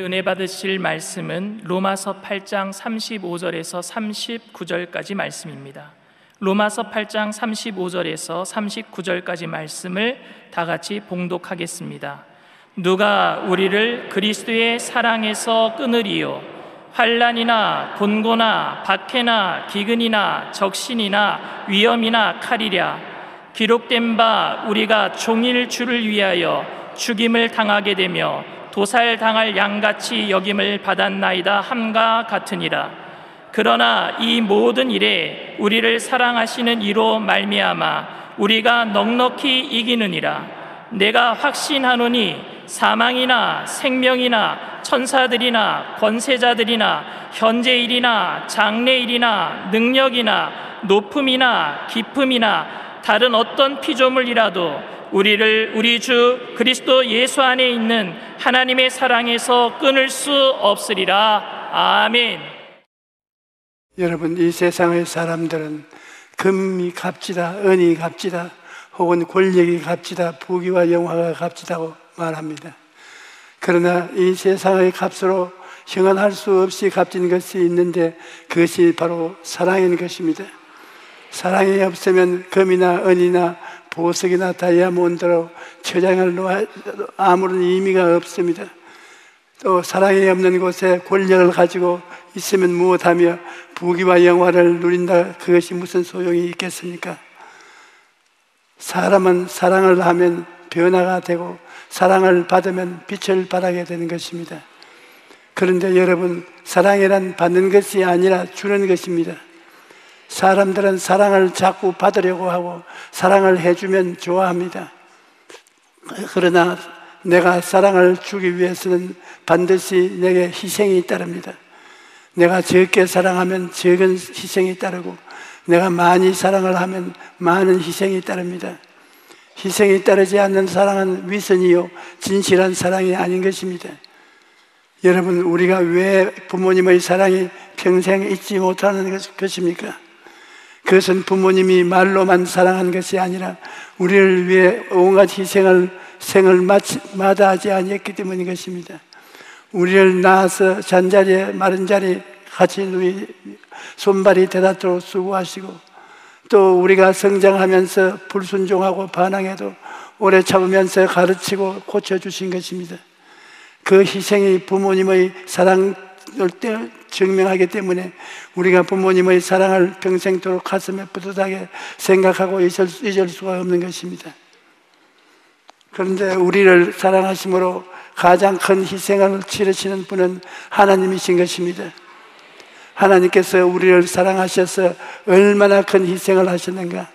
은혜 받으실 말씀은 로마서 8장 35절에서 39절까지 말씀입니다. 로마서 8장 35절에서 39절까지 말씀을 다 같이 봉독하겠습니다. 누가 우리를 그리스도의 사랑에서 끊으리요? 환난이나 곤고나 박해나 기근이나 적신이나 위험이나 칼이랴. 기록된 바 우리가 종일 주를 위하여 죽임을 당하게 되며 도살당할 양같이 여김을 받았나이다 함과 같으니라. 그러나 이 모든 일에 우리를 사랑하시는 이로 말미암아 우리가 넉넉히 이기느니라. 내가 확신하노니 사망이나 생명이나 천사들이나 권세자들이나 현재일이나 장래일이나 능력이나 높음이나 깊음이나 다른 어떤 피조물이라도 우리를 우리 주 그리스도 예수 안에 있는 하나님의 사랑에서 끊을 수 없으리라. 아멘. 여러분, 이 세상의 사람들은 금이 값지다, 은이 값지다, 혹은 권력이 값지다, 부귀와 영화가 값지다고 말합니다. 그러나 이 세상의 값으로 형언할 수 없이 값진 것이 있는데 그것이 바로 사랑인 것입니다. 사랑이 없으면 금이나 은이나 보석이나 다이아몬드로 처장을 놓아도 아무런 의미가 없습니다. 또 사랑이 없는 곳에 권력을 가지고 있으면 무엇하며 부귀와 영화를 누린다, 그것이 무슨 소용이 있겠습니까? 사람은 사랑을 하면 변화가 되고 사랑을 받으면 빛을 발하게 되는 것입니다. 그런데 여러분, 사랑이란 받는 것이 아니라 주는 것입니다. 사람들은 사랑을 자꾸 받으려고 하고 사랑을 해주면 좋아합니다. 그러나 내가 사랑을 주기 위해서는 반드시 내게 희생이 따릅니다. 내가 적게 사랑하면 적은 희생이 따르고 내가 많이 사랑을 하면 많은 희생이 따릅니다. 희생이 따르지 않는 사랑은 위선이요 진실한 사랑이 아닌 것입니다. 여러분, 우리가 왜 부모님의 사랑이 평생 잊지 못하는 것입니까? 그것은 부모님이 말로만 사랑한 것이 아니라 우리를 위해 온갖 희생을 생을 마다하지 아니했기 때문인 것입니다. 우리를 낳아서 잔자리에 마른 자리 같이 누이 손발이 되닿도록 수고하시고, 또 우리가 성장하면서 불순종하고 반항해도 오래 참으면서 가르치고 고쳐주신 것입니다. 그 희생이 부모님의 사랑을 증명하기 때문에 우리가 부모님의 사랑을 평생도록 가슴에 뿌듯하게 생각하고 잊을 수가 없는 것입니다. 그런데 우리를 사랑하심으로 가장 큰 희생을 치르시는 분은 하나님이신 것입니다. 하나님께서 우리를 사랑하셔서 얼마나 큰 희생을 하셨는가.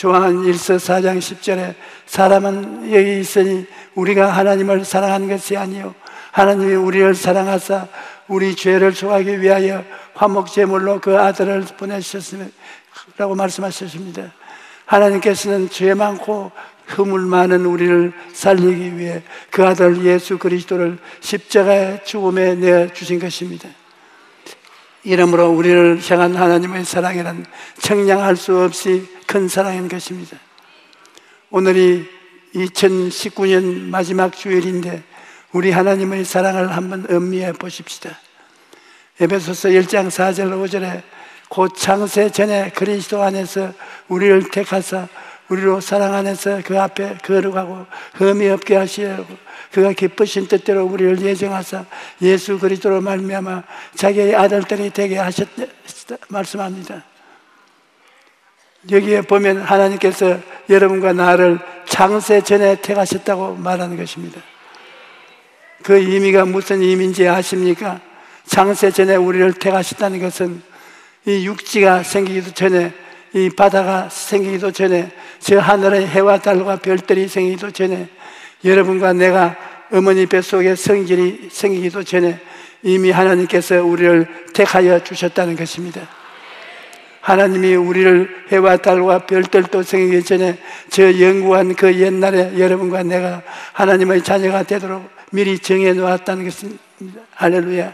요한 1서 4장 10절에 사람은 여기 있으니 우리가 하나님을 사랑한 것이 아니요 하나님이 우리를 사랑하사 우리 죄를 속하기 위하여 화목제물로 그 아들을 보내주셨으라고 말씀하셨습니다. 하나님께서는 죄 많고 허물 많은 우리를 살리기 위해 그 아들 예수 그리스도를 십자가의 죽음에 내어주신 것입니다. 이러므로 우리를 향한 하나님의 사랑이란 청량할 수 없이 큰 사랑인 것입니다. 오늘이 2019년 마지막 주일인데 우리 하나님의 사랑을 한번 음미해 보십시다. 에베소서 1장 4절 5절에 곧 창세 전에 그리스도 안에서 우리를 택하사 우리로 사랑 안에서 그 앞에 거룩하고 흠이 없게 하시려고 그가 기쁘신 뜻대로 우리를 예정하사 예수 그리스도로 말미암아 자기의 아들들이 되게 하셨다 말씀합니다. 여기에 보면 하나님께서 여러분과 나를 창세 전에 택하셨다고 말하는 것입니다. 그 의미가 무슨 의미인지 아십니까? 창세 전에 우리를 택하셨다는 것은 이 육지가 생기기도 전에, 이 바다가 생기기도 전에, 저 하늘의 해와 달과 별들이 생기기도 전에, 여러분과 내가 어머니 뱃속에 성질이 생기기도 전에 이미 하나님께서 우리를 택하여 주셨다는 것입니다. 하나님이 우리를 해와 달과 별들도 생기기 전에 저 영구한 그 옛날에 여러분과 내가 하나님의 자녀가 되도록 미리 정해 놓았다는 것입니다. 할렐루야.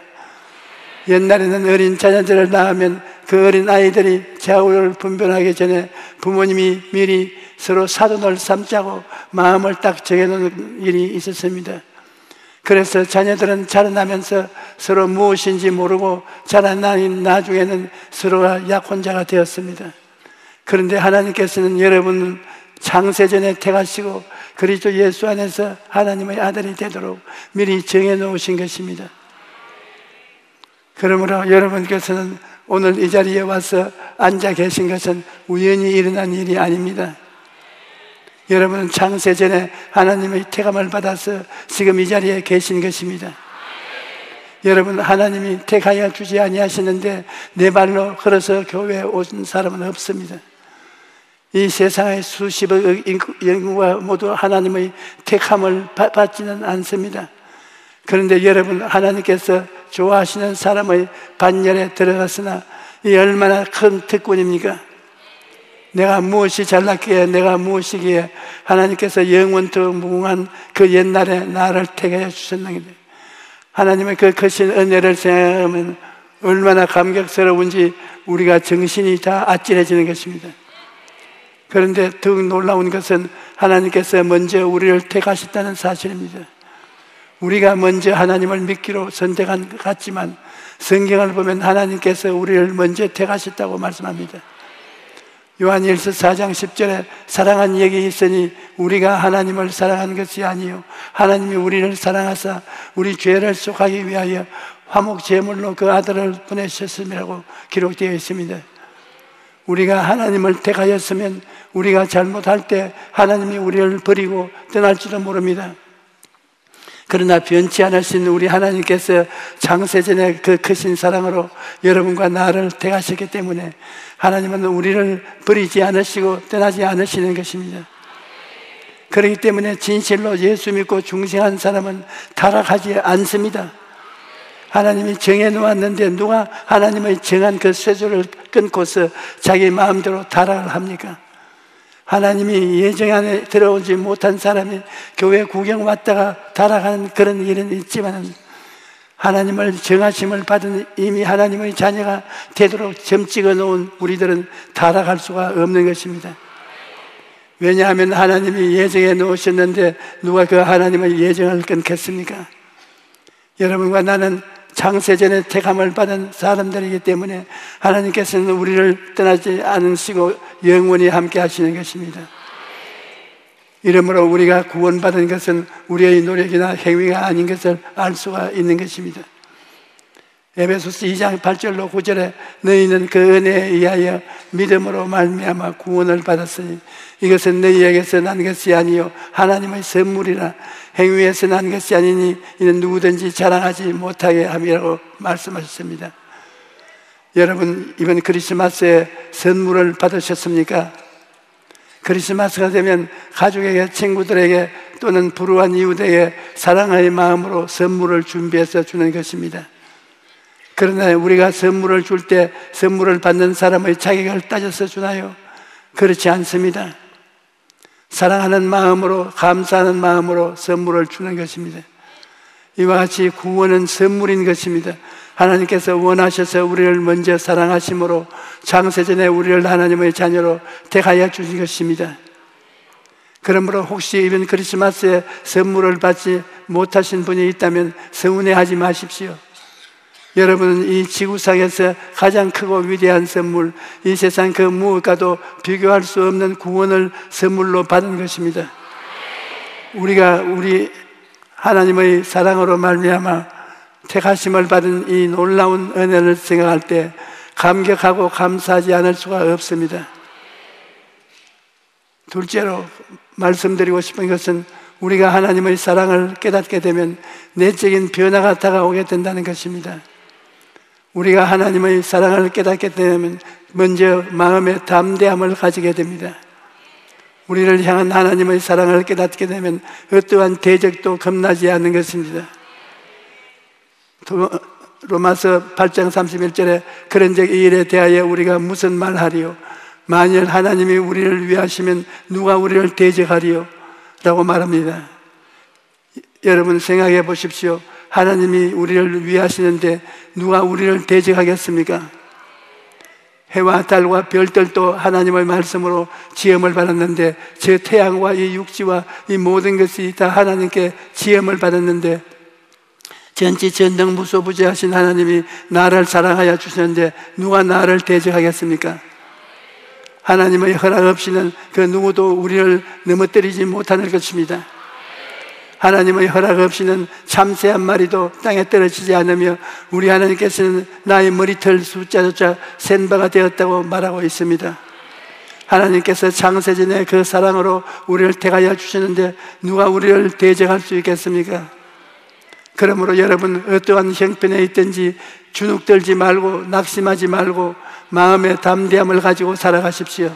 옛날에는 어린 자녀들을 낳으면 그 어린 아이들이 좌우를 분별하기 전에 부모님이 미리 서로 사돈을 삼자고 마음을 딱 정해놓는 일이 있었습니다. 그래서 자녀들은 자라나면서 서로 무엇인지 모르고 자라나는 나중에는 서로가 약혼자가 되었습니다. 그런데 하나님께서는 여러분을 창세전에 택하시고 그리스도 예수 안에서 하나님의 아들이 되도록 미리 정해 놓으신 것입니다. 그러므로 여러분께서는 오늘 이 자리에 와서 앉아 계신 것은 우연히 일어난 일이 아닙니다. 여러분은 창세전에 하나님의 택함을 받아서 지금 이 자리에 계신 것입니다. 여러분, 하나님이 택하여 주지 아니하시는데 내 발로 걸어서 교회에 오신 사람은 없습니다. 이 세상의 수십억 인구가 모두 하나님의 택함을 받지는 않습니다. 그런데 여러분, 하나님께서 좋아하시는 사람의 반열에 들어갔으나 이 얼마나 큰 특권입니까? 내가 무엇이 잘났기에, 내가 무엇이기에 하나님께서 영원토록 무궁한 그 옛날에 나를 택하여 주셨는데, 하나님의 그 크신 은혜를 생각하면 얼마나 감격스러운지 우리가 정신이 다 아찔해지는 것입니다. 그런데 더욱 놀라운 것은 하나님께서 먼저 우리를 택하셨다는 사실입니다. 우리가 먼저 하나님을 믿기로 선택한 것 같지만 성경을 보면 하나님께서 우리를 먼저 택하셨다고 말씀합니다. 요한일서 4장 10절에 사랑한 얘기 있으니 우리가 하나님을 사랑한 것이 아니요 하나님이 우리를 사랑하사 우리 죄를 속하기 위하여 화목 제물로 그 아들을 보내셨음이라고 기록되어 있습니다. 우리가 하나님을 택하였으면 우리가 잘못할 때 하나님이 우리를 버리고 떠날지도 모릅니다. 그러나 변치 않으신 우리 하나님께서 창세전에 그 크신 사랑으로 여러분과 나를 택하셨기 때문에 하나님은 우리를 버리지 않으시고 떠나지 않으시는 것입니다. 그렇기 때문에 진실로 예수 믿고 중생한 사람은 타락하지 않습니다. 하나님이 정해놓았는데 누가 하나님의 정한 그 쇠줄을 끊고서 자기 마음대로 타락을 합니까? 하나님이 예정 안에 들어오지 못한 사람이 교회 구경 왔다가 타락하는 그런 일은 있지만 하나님을 정하심을 받은 이미 하나님의 자녀가 되도록 점 찍어 놓은 우리들은 타락할 수가 없는 것입니다. 왜냐하면 하나님이 예정해 놓으셨는데 누가 그 하나님의 예정을 끊겠습니까? 여러분과 나는 창세전에 택함을 받은 사람들이기 때문에 하나님께서는 우리를 떠나지 않으시고 영원히 함께 하시는 것입니다. 이러므로 우리가 구원받은 것은 우리의 노력이나 행위가 아닌 것을 알 수가 있는 것입니다. 에베소서 2장 8절로 9절에 너희는 그 은혜에 의하여 믿음으로 말미암아 구원을 받았으니 이것은 너희에게서 난 것이 아니요 하나님의 선물이라 행위에서 난 것이 아니니 이는 누구든지 자랑하지 못하게 함이라고 말씀하셨습니다. 여러분, 이번 크리스마스에 선물을 받으셨습니까? 크리스마스가 되면 가족에게, 친구들에게 또는 불우한 이웃에게 사랑의 마음으로 선물을 준비해서 주는 것입니다. 그러나 우리가 선물을 줄 때 선물을 받는 사람의 자격을 따져서 주나요? 그렇지 않습니다. 사랑하는 마음으로, 감사하는 마음으로 선물을 주는 것입니다. 이와 같이 구원은 선물인 것입니다. 하나님께서 원하셔서 우리를 먼저 사랑하심으로 창세전에 우리를 하나님의 자녀로 택하여 주신 것입니다. 그러므로 혹시 이번 크리스마스에 선물을 받지 못하신 분이 있다면 서운해하지 마십시오. 여러분은 이 지구상에서 가장 크고 위대한 선물, 이 세상 그 무엇과도 비교할 수 없는 구원을 선물로 받은 것입니다. 우리가 우리 하나님의 사랑으로 말미암아 택하심을 받은 이 놀라운 은혜를 생각할 때 감격하고 감사하지 않을 수가 없습니다. 둘째로 말씀드리고 싶은 것은 우리가 하나님의 사랑을 깨닫게 되면 내적인 변화가 다가오게 된다는 것입니다. 우리가 하나님의 사랑을 깨닫게 되면 먼저 마음의 담대함을 가지게 됩니다. 우리를 향한 하나님의 사랑을 깨닫게 되면 어떠한 대적도 겁나지 않는 것입니다. 로마서 8장 31절에 그런즉 이 일에 대하여 우리가 무슨 말하리요? 만일 하나님이 우리를 위하시면 누가 우리를 대적하리요? 라고 말합니다. 여러분 생각해 보십시오. 하나님이 우리를 위하시는데 누가 우리를 대적하겠습니까? 해와 달과 별들도 하나님의 말씀으로 지음을 받았는데 저 태양과 이 육지와 이 모든 것이 다 하나님께 지음을 받았는데 전지전능무소부지하신 하나님이 나를 사랑하여 주셨는데 누가 나를 대적하겠습니까? 하나님의 허락 없이는 그 누구도 우리를 넘어뜨리지 못하는 것입니다. 하나님의 허락 없이는 참새 한 마리도 땅에 떨어지지 않으며 우리 하나님께서는 나의 머리털 숫자조차 센 바가 되었다고 말하고 있습니다. 하나님께서 창세전에 그 사랑으로 우리를 택하여 주셨는데 누가 우리를 대적할 수 있겠습니까? 그러므로 여러분 어떠한 형편에 있든지 주눅들지 말고 낙심하지 말고 마음의 담대함을 가지고 살아가십시오.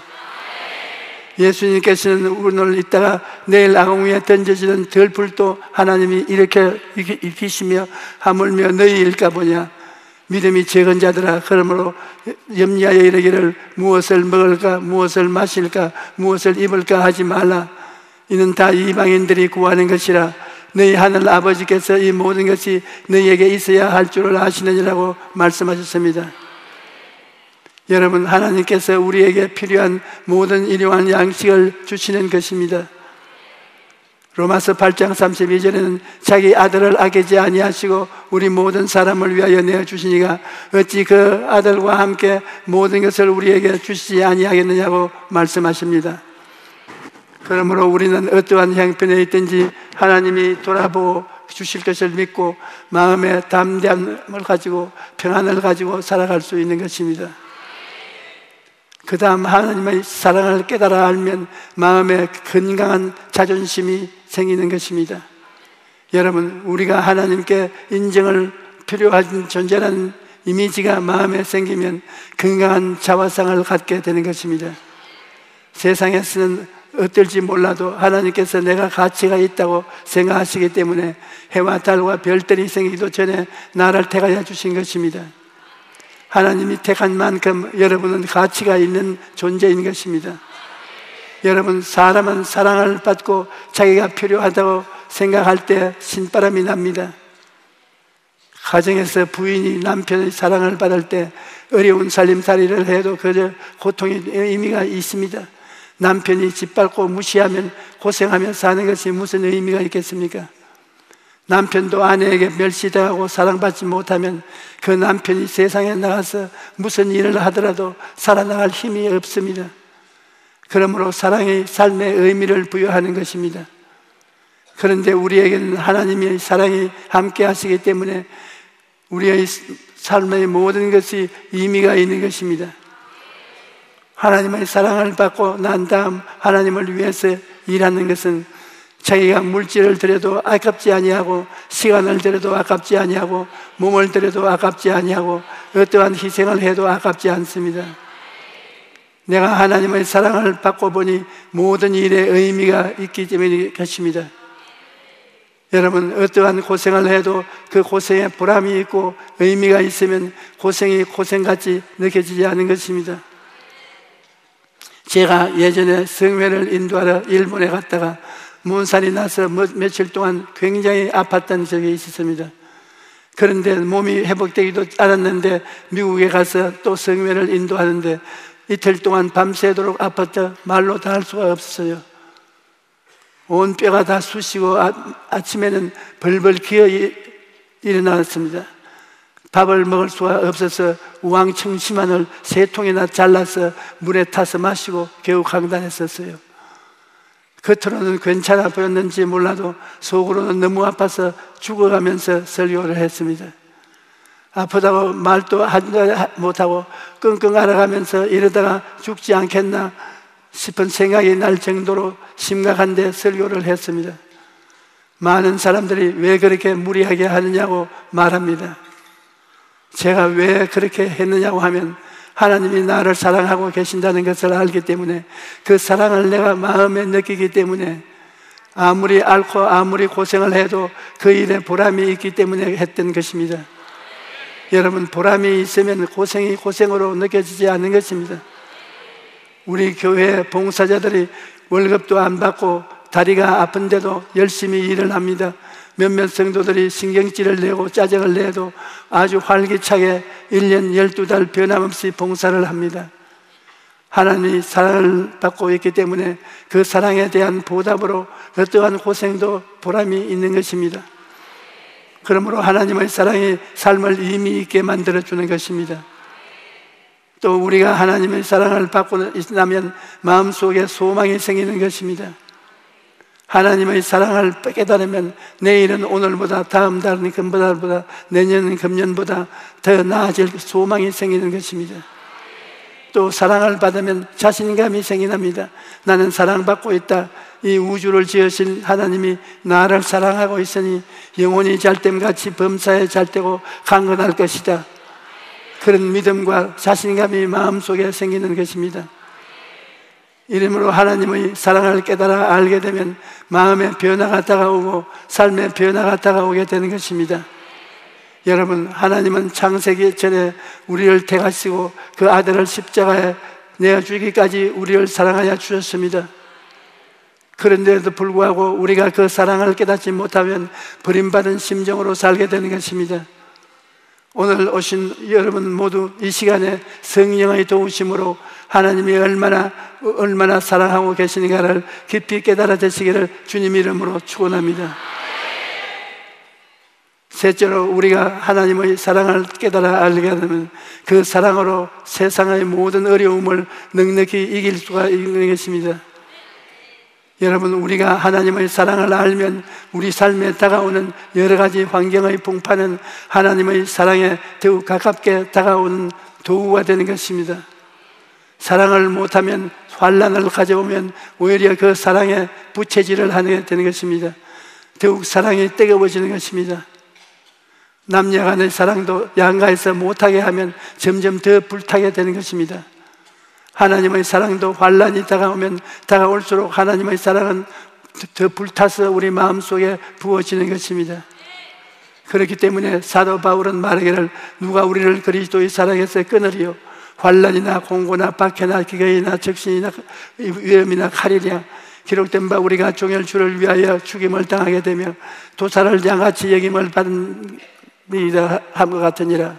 예수님께서는 오늘 있다가 내일 악몽 위에 던져지는 덜불도 하나님이 이렇게 입히시며 하물며 너희일까 보냐. 믿음이 적은 자들아, 그러므로 염려하여 이르기를 무엇을 먹을까 무엇을 마실까 무엇을 입을까 하지 말라. 이는 다 이방인들이 구하는 것이라. 너희 하늘 아버지께서 이 모든 것이 너희에게 있어야 할 줄을 아시느니라고 말씀하셨습니다. 여러분, 하나님께서 우리에게 필요한 모든 일용할 양식을 주시는 것입니다. 로마서 8장 32절에는 자기 아들을 아끼지 아니하시고 우리 모든 사람을 위하여 내어주시니가 어찌 그 아들과 함께 모든 것을 우리에게 주시지 아니하겠느냐고 말씀하십니다. 그러므로 우리는 어떠한 형편에 있든지 하나님이 돌아보고 주실 것을 믿고 마음의 담대함을 가지고 평안을 가지고 살아갈 수 있는 것입니다. 그 다음 하나님의 사랑을 깨달아 알면 마음에 건강한 자존심이 생기는 것입니다. 여러분, 우리가 하나님께 인정을 필요한 존재라는 이미지가 마음에 생기면 건강한 자화상을 갖게 되는 것입니다. 세상에서는 어떨지 몰라도 하나님께서 내가 가치가 있다고 생각하시기 때문에 해와 달과 별들이 생기기도 전에 나를 택하여 주신 것입니다. 하나님이 택한 만큼 여러분은 가치가 있는 존재인 것입니다. 여러분, 사람은 사랑을 받고 자기가 필요하다고 생각할 때 신바람이 납니다. 가정에서 부인이 남편의 사랑을 받을 때 어려운 살림살이를 해도 그저 고통의 의미가 있습니다. 남편이 짓밟고 무시하면 고생하며 사는 것이 무슨 의미가 있겠습니까? 남편도 아내에게 멸시당하고 사랑받지 못하면 그 남편이 세상에 나가서 무슨 일을 하더라도 살아나갈 힘이 없습니다. 그러므로 사랑이 삶의 의미를 부여하는 것입니다. 그런데 우리에게는 하나님의 사랑이 함께 하시기 때문에 우리의 삶의 모든 것이 의미가 있는 것입니다. 하나님의 사랑을 받고 난 다음 하나님을 위해서 일하는 것은 자기가 물질을 들여도 아깝지 아니하고 시간을 들여도 아깝지 아니하고 몸을 들여도 아깝지 아니하고 어떠한 희생을 해도 아깝지 않습니다. 내가 하나님의 사랑을 받고 보니 모든 일에 의미가 있기 때문일 것입니다. 여러분, 어떠한 고생을 해도 그 고생에 보람이 있고 의미가 있으면 고생이 고생같이 느껴지지 않은 것입니다. 제가 예전에 성회를 인도하러 일본에 갔다가 문살이 나서 며칠 동안 굉장히 아팠던 적이 있었습니다. 그런데 몸이 회복되기도 않았는데 미국에 가서 또 성회를 인도하는데 이틀 동안 밤새도록 아팠다 말로 다 할 수가 없었어요. 온 뼈가 다 쑤시고 아침에는 벌벌 기어 일어났습니다. 밥을 먹을 수가 없어서 우황청심환을 3통이나 잘라서 물에 타서 마시고 겨우 강단했었어요. 겉으로는 괜찮아 보였는지 몰라도 속으로는 너무 아파서 죽어가면서 설교를 했습니다. 아프다고 말도 못하고 끙끙 앓아가면서 이러다가 죽지 않겠나 싶은 생각이 날 정도로 심각한데 설교를 했습니다. 많은 사람들이 왜 그렇게 무리하게 하느냐고 말합니다. 제가 왜 그렇게 했느냐고 하면 하나님이 나를 사랑하고 계신다는 것을 알기 때문에 그 사랑을 내가 마음에 느끼기 때문에 아무리 앓고 아무리 고생을 해도 그 일에 보람이 있기 때문에 했던 것입니다. 여러분, 보람이 있으면 고생이 고생으로 느껴지지 않는 것입니다. 우리 교회 봉사자들이 월급도 안 받고 다리가 아픈데도 열심히 일을 합니다. 몇몇 성도들이 신경질을 내고 짜증을 내도 아주 활기차게 1년 12달 변함없이 봉사를 합니다. 하나님이 사랑을 받고 있기 때문에 그 사랑에 대한 보답으로 어떠한 고생도 보람이 있는 것입니다. 그러므로 하나님의 사랑이 삶을 의미 있게 만들어주는 것입니다. 또 우리가 하나님의 사랑을 받고 있으면 마음속에 소망이 생기는 것입니다. 하나님의 사랑을 깨달으면 내일은 오늘보다, 다음 달은 금보다, 내년은 금년보다 더 나아질 소망이 생기는 것입니다. 또 사랑을 받으면 자신감이 생겨납니다. 나는 사랑받고 있다. 이 우주를 지으신 하나님이 나를 사랑하고 있으니 영원히 잘됨같이 범사에 잘되고 강건할 것이다. 그런 믿음과 자신감이 마음속에 생기는 것입니다. 이러므로 하나님의 사랑을 깨달아 알게 되면 마음의 변화가 다가오고 삶의 변화가 다가오게 되는 것입니다. 여러분, 하나님은 창세기 전에 우리를 택하시고 그 아들을 십자가에 내어주기까지 우리를 사랑하여 주셨습니다. 그런데도 불구하고 우리가 그 사랑을 깨닫지 못하면 버림받은 심정으로 살게 되는 것입니다. 오늘 오신 여러분 모두 이 시간에 성령의 도우심으로 하나님이 얼마나 사랑하고 계시는가를 깊이 깨달아 되시기를 주님 이름으로 축원합니다. 셋째로, 우리가 하나님의 사랑을 깨달아 알게 되면 그 사랑으로 세상의 모든 어려움을 넉넉히 이길 수가 있는 것입니다. 여러분, 우리가 하나님의 사랑을 알면 우리 삶에 다가오는 여러 가지 환경의 풍파는 하나님의 사랑에 더욱 가깝게 다가오는 도구가 되는 것입니다. 사랑을 못하면, 환난을 가져오면 오히려 그 사랑에 부채질을 하게 되는 것입니다. 더욱 사랑이 뜨거워지는 것입니다. 남녀 간의 사랑도 양가해서 못하게 하면 점점 더 불타게 되는 것입니다. 하나님의 사랑도 환난이 다가오면 다가올수록 하나님의 사랑은 더 불타서 우리 마음속에 부어지는 것입니다. 그렇기 때문에 사도 바울은 말하기를 누가 우리를 그리스도의 사랑에서 끊으리요? 환난이나 공고나 박해나 기근이나 적신이나 위험이나 칼이랴. 기록된 바 우리가 종일 주를 위하여 죽임을 당하게 되며 도살을 양같이 여김을 받은 이다 함과 같으니라.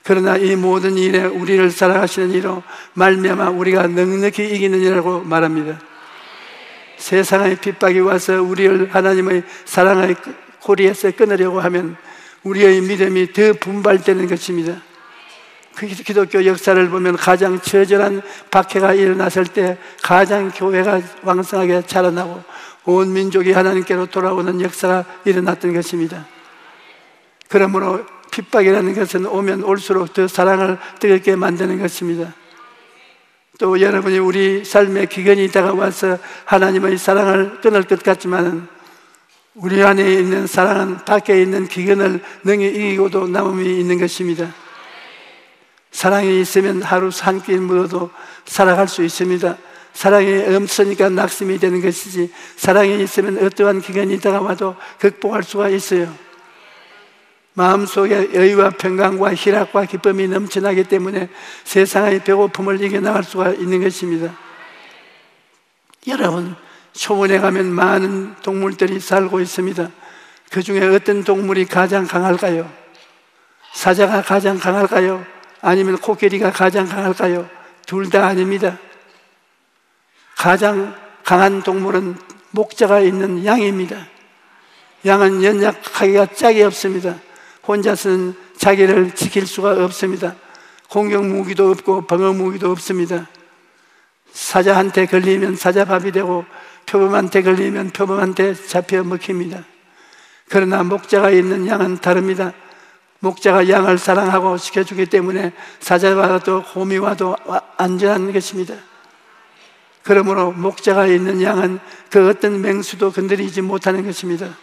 그러나 이 모든 일에 우리를 사랑하시는 이로 말미암아 우리가 넉넉히 이기느니라고 말합니다. 세상의 핍박이 와서 우리를 하나님의 사랑의 고리에서 끊으려고 하면 우리의 믿음이 더 분발되는 것입니다. 기독교 역사를 보면 가장 처절한 박해가 일어났을 때 가장 교회가 왕성하게 자라나고 온 민족이 하나님께로 돌아오는 역사가 일어났던 것입니다. 그러므로 핍박이라는 것은 오면 올수록 더 사랑을 뜨겁게 만드는 것입니다. 또 여러분이 우리 삶에 기근이 다가와서 하나님의 사랑을 끊을 것 같지만 우리 안에 있는 사랑은 밖에 있는 기근을 능히 이기고도 남음이 있는 것입니다. 사랑이 있으면 하루 한 끼 묻어도 살아갈 수 있습니다. 사랑이 없으니까 낙심이 되는 것이지, 사랑이 있으면 어떠한 기근이 다가와도 극복할 수가 있어요. 마음속에 여유와 평강과 희락과 기쁨이 넘쳐나기 때문에 세상의 배고픔을 이겨나갈 수가 있는 것입니다. 여러분, 초원에 가면 많은 동물들이 살고 있습니다. 그 중에 어떤 동물이 가장 강할까요? 사자가 가장 강할까요? 아니면 코끼리가 가장 강할까요? 둘 다 아닙니다. 가장 강한 동물은 목자가 있는 양입니다. 양은 연약하기가 짝이 없습니다. 혼자서는 자기를 지킬 수가 없습니다. 공격 무기도 없고 방어 무기도 없습니다. 사자한테 걸리면 사자밥이 되고 표범한테 걸리면 표범한테 잡혀 먹힙니다. 그러나 목자가 있는 양은 다릅니다. 목자가 양을 사랑하고 지켜주기 때문에 사자와도 호미와도 안전한 것입니다. 그러므로 목자가 있는 양은 그 어떤 맹수도 건드리지 못하는 것입니다.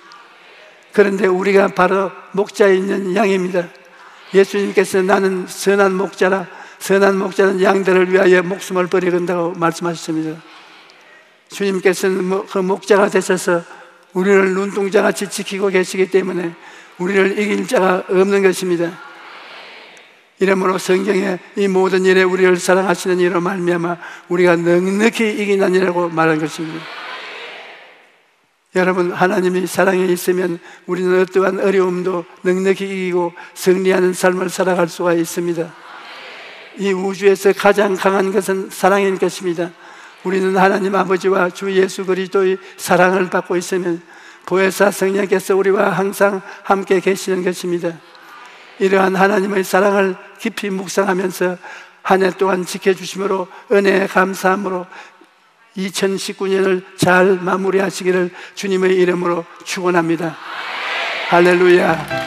그런데 우리가 바로 목자에 있는 양입니다. 예수님께서 나는 선한 목자라, 선한 목자는 양들을 위하여 목숨을 버리건다고 말씀하셨습니다. 주님께서는 그 목자가 되셔서 우리를 눈동자같이 지키고 계시기 때문에 우리를 이길 자가 없는 것입니다. 이러므로 성경에 이 모든 일에 우리를 사랑하시는 이로 말미암아 우리가 넉넉히 이기나니라고 말한 것입니다. 여러분, 하나님이 사랑에 있으면 우리는 어떠한 어려움도 넉넉히 이기고 승리하는 삶을 살아갈 수가 있습니다. 이 우주에서 가장 강한 것은 사랑인 것입니다. 우리는 하나님 아버지와 주 예수 그리스도의 사랑을 받고 있으면 보혜사 성령께서 우리와 항상 함께 계시는 것입니다. 이러한 하나님의 사랑을 깊이 묵상하면서 한 해 동안 지켜주심으로 은혜에 감사함으로 2019년을 잘 마무리하시기를 주님의 이름으로 축원합니다. 할렐루야.